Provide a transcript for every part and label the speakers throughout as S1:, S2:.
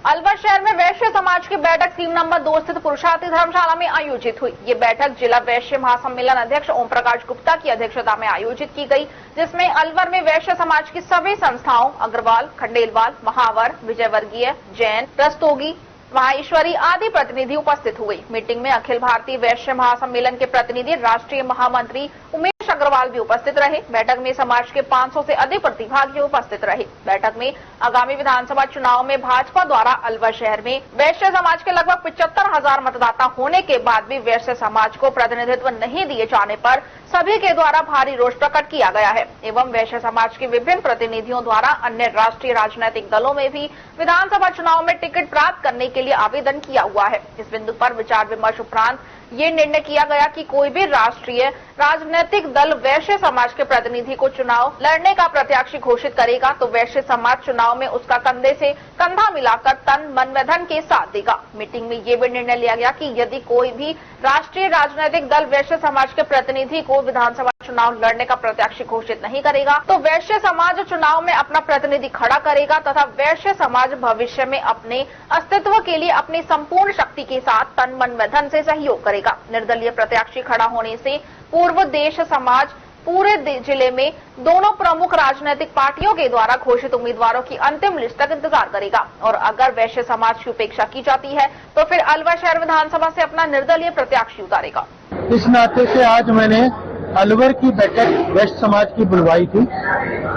S1: अलवर शहर में वैश्य समाज की बैठक टीम नंबर 2 स्थित पुरुषार्थी धर्मशाला में आयोजित हुई। ये बैठक जिला वैश्य महासम्मेलन अध्यक्ष ओम प्रकाश गुप्ता की अध्यक्षता में आयोजित की गई, जिसमें अलवर में वैश्य समाज की सभी संस्थाओं अग्रवाल, खंडेलवाल, महावर, विजयवर्गीय, जैन, रस्तोगी, माहेश्वरी आदि प्रतिनिधि उपस्थित हुए। मीटिंग में अखिल भारतीय वैश्य महासम्मेलन के प्रतिनिधि राष्ट्रीय महामंत्री उमेश अग्रवाल भी उपस्थित रहे। बैठक में समाज के 500 से अधिक प्रतिभागी उपस्थित रहे। बैठक में आगामी विधानसभा चुनाव में भाजपा द्वारा अलवर शहर में वैश्य समाज के लगभग 75,000 मतदाता होने के बाद भी वैश्य समाज को प्रतिनिधित्व नहीं दिए जाने पर सभी के द्वारा भारी रोष प्रकट किया गया है एवं वैश्य समाज के विभिन्न प्रतिनिधियों द्वारा अन्य राष्ट्रीय राजनीतिक दलों में भी विधानसभा चुनाव में टिकट प्राप्त करने के लिए आवेदन किया हुआ है। इस बिंदु पर विचार विमर्श उपरांत ये निर्णय किया गया कि कोई भी राष्ट्रीय राजनीतिक दल वैश्य समाज के प्रतिनिधि को चुनाव लड़ने का प्रत्याशी घोषित करेगा तो वैश्य समाज चुनाव में उसका कंधे से कंधा मिलाकर तन मन व धन के साथ देगा। मीटिंग में ये भी निर्णय लिया गया कि यदि कोई भी राष्ट्रीय राजनीतिक दल वैश्य समाज के प्रतिनिधि को विधानसभा चुनाव लड़ने का प्रत्याशी घोषित नहीं करेगा तो वैश्य समाज चुनाव में अपना प्रतिनिधि खड़ा करेगा तथा वैश्य समाज भविष्य में अपने अस्तित्व के लिए अपनी संपूर्ण शक्ति के साथ तन मन व धन से सहयोग करेगा। निर्दलीय प्रत्याशी खड़ा होने से पूर्व देश समाज पूरे जिले में दोनों प्रमुख राजनीतिक पार्टियों के द्वारा घोषित उम्मीदवारों की अंतिम लिस्ट तक इंतजार करेगा और अगर वैश्य समाज की उपेक्षा की जाती है तो फिर अलवर शहर विधानसभा से अपना निर्दलीय प्रत्याशी उतारेगा।
S2: इस नाते से आज मैंने अलवर की बैठक वैश्य समाज की बुलवाई थी।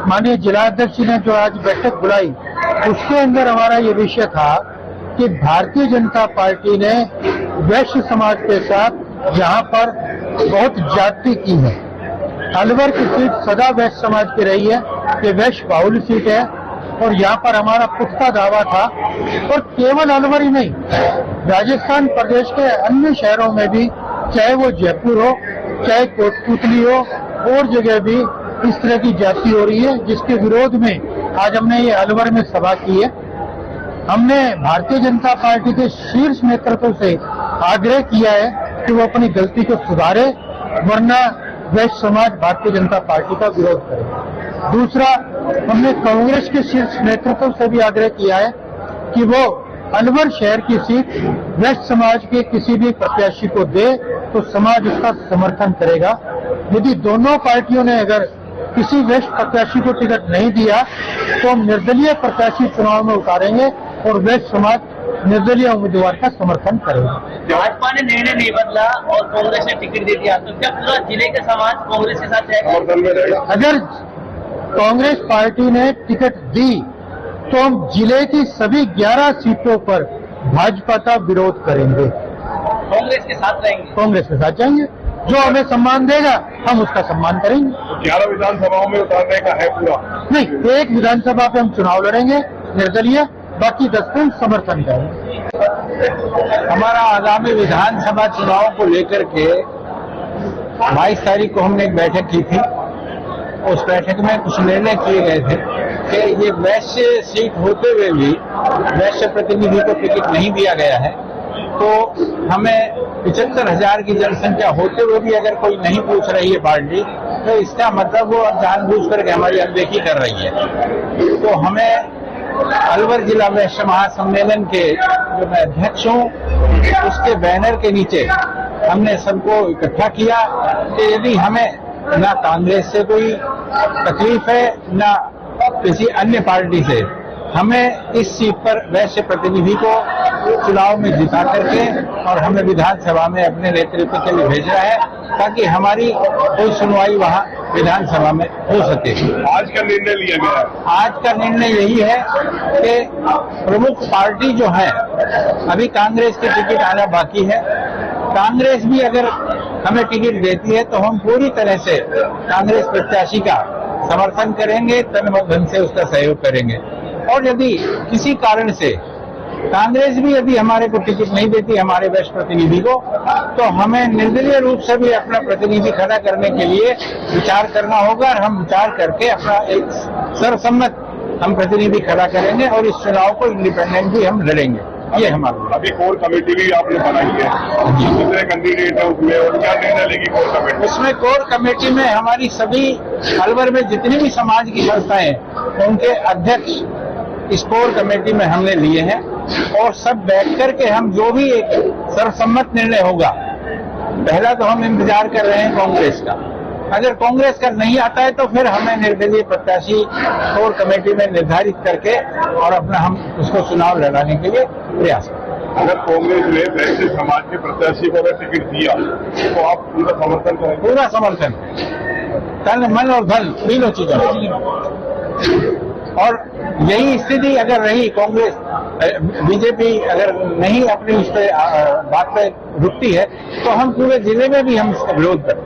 S2: माननीय जिलाध्यक्ष ने जो आज बैठक बुलाई उसके अंदर हमारा ये विषय था कि भारतीय जनता पार्टी ने वैश्य समाज के साथ यहाँ पर बहुत ज्यादती की है। अलवर की सीट सदा वैश्य समाज की रही है, ये वैश्य बाहुल्य सीट है और यहाँ पर हमारा पुख्ता दावा था। और केवल अलवर ही नहीं, राजस्थान प्रदेश के अन्य शहरों में भी, चाहे वो जयपुर हो चाहे कोटपुतली हो, और जगह भी इस तरह की जाति हो रही है, जिसके विरोध में आज हमने ये अलवर में सभा की है। हमने भारतीय जनता पार्टी के शीर्ष नेतृत्व से आग्रह किया है कि वो अपनी गलती को सुधारे, वरना वैश्य समाज भारतीय जनता पार्टी का विरोध करे। दूसरा, हमने कांग्रेस के शीर्ष नेतृत्व से भी आग्रह किया है कि वो अलवर शहर की सीट वैश्य समाज के किसी भी प्रत्याशी को दे तो समाज उसका समर्थन करेगा। यदि दोनों पार्टियों ने अगर किसी वैश्य प्रत्याशी को टिकट नहीं दिया तो हम निर्दलीय प्रत्याशी चुनाव में उतारेंगे और वैश्य समाज निर्दलीय उम्मीदवार का समर्थन करेगा।
S3: भाजपा ने निर्णय नहीं बदला और कांग्रेस ने टिकट दे दिया, तो क्या पूरा जिले का समाज कांग्रेस के साथ जाएगा?
S2: अगर कांग्रेस पार्टी ने टिकट दी तो हम जिले की सभी 11 सीटों पर भाजपा का विरोध करेंगे,
S3: कांग्रेस के साथ रहेंगे,
S2: कांग्रेस के साथ जाएंगे। जो हमें सम्मान देगा हम उसका सम्मान करेंगे।
S4: 11 विधानसभाओं में उतारने का है पूरा?
S2: नहीं, एक विधानसभा पे हम चुनाव लड़ेंगे निर्दलीय, बाकी 10 पे समर्थन करेंगे।
S5: हमारा आगामी विधानसभा चुनाव को लेकर के 22 तारीख को हमने एक बैठक की थी। उस बैठक में कुछ निर्णय किए गए थे कि ये वैश्य सीट होते हुए भी वैश्य प्रतिनिधि को टिकट नहीं दिया गया है, तो हमें 75,000 की जनसंख्या होते हुए भी अगर कोई नहीं पूछ रही है पार्टी, तो इसका मतलब वो जानबूझ करके हमारी अनदेखी कर रही है। तो हमें अलवर जिला वैश्य महासम्मेलन के जो मैं अध्यक्ष हूँ, उसके बैनर के नीचे हमने सबको इकट्ठा किया कि यदि हमें न कांग्रेस से कोई तकलीफ है न किसी अन्य पार्टी से, हमें इस सीट पर वैश्य प्रतिनिधि को चुनाव में जिता करके और हमें विधानसभा में अपने नेतृत्व के लिए भेजना है ताकि हमारी कोई सुनवाई वहां विधानसभा में हो सके।
S4: आज का निर्णय लिया गया है?
S5: आज का निर्णय यही है कि प्रमुख पार्टी जो है, अभी कांग्रेस की टिकट आना बाकी है। कांग्रेस भी अगर हमें टिकट देती है तो हम पूरी तरह से कांग्रेस प्रत्याशी का समर्थन करेंगे, तन मन धन से उसका सहयोग करेंगे। और यदि किसी कारण से कांग्रेस भी यदि हमारे को टिकट नहीं देती हमारे वैश्य प्रतिनिधि को, तो हमें निर्दलीय रूप से भी अपना प्रतिनिधि खड़ा करने के लिए विचार करना होगा और हम विचार करके अपना एक सर्वसम्मत हम प्रतिनिधि खड़ा करेंगे और इस चुनाव को इंडिपेंडेंट भी हम लड़ेंगे। ये हमारा।
S4: अभी कोर कमेटी भी आपने बनाई है, दूसरे कैंडिडेट है उसमें, और क्या निर्णय लेगी कोर कमेटी?
S5: उसमें कोर कमेटी में हमारी सभी अलवर में जितनी भी समाज की संस्थाएं उनके अध्यक्ष इस कोर कमेटी में हमने लिए हैं। और सब बैठ करके हम जो भी एक सर्वसम्मत निर्णय होगा, पहला तो हम इंतजार कर रहे हैं कांग्रेस का। अगर कांग्रेस का नहीं आता है तो फिर हमें निर्दलीय प्रत्याशी कोर कमेटी में निर्धारित करके और अपना हम उसको चुनाव लड़ाने के लिए प्रयास करें।
S4: अगर कांग्रेस ने वैश्य समाज के प्रत्याशी को अगर टिकट दिया तो आप उनका समर्थन करेंगे?
S5: पूरा समर्थन, तन मन और धन तीनों चीजों। और यही स्थिति अगर रही, कांग्रेस बीजेपी अगर नहीं अपनी इस पे बात पे रुकती है तो हम पूरे जिले में भी हम इसका विरोध करें।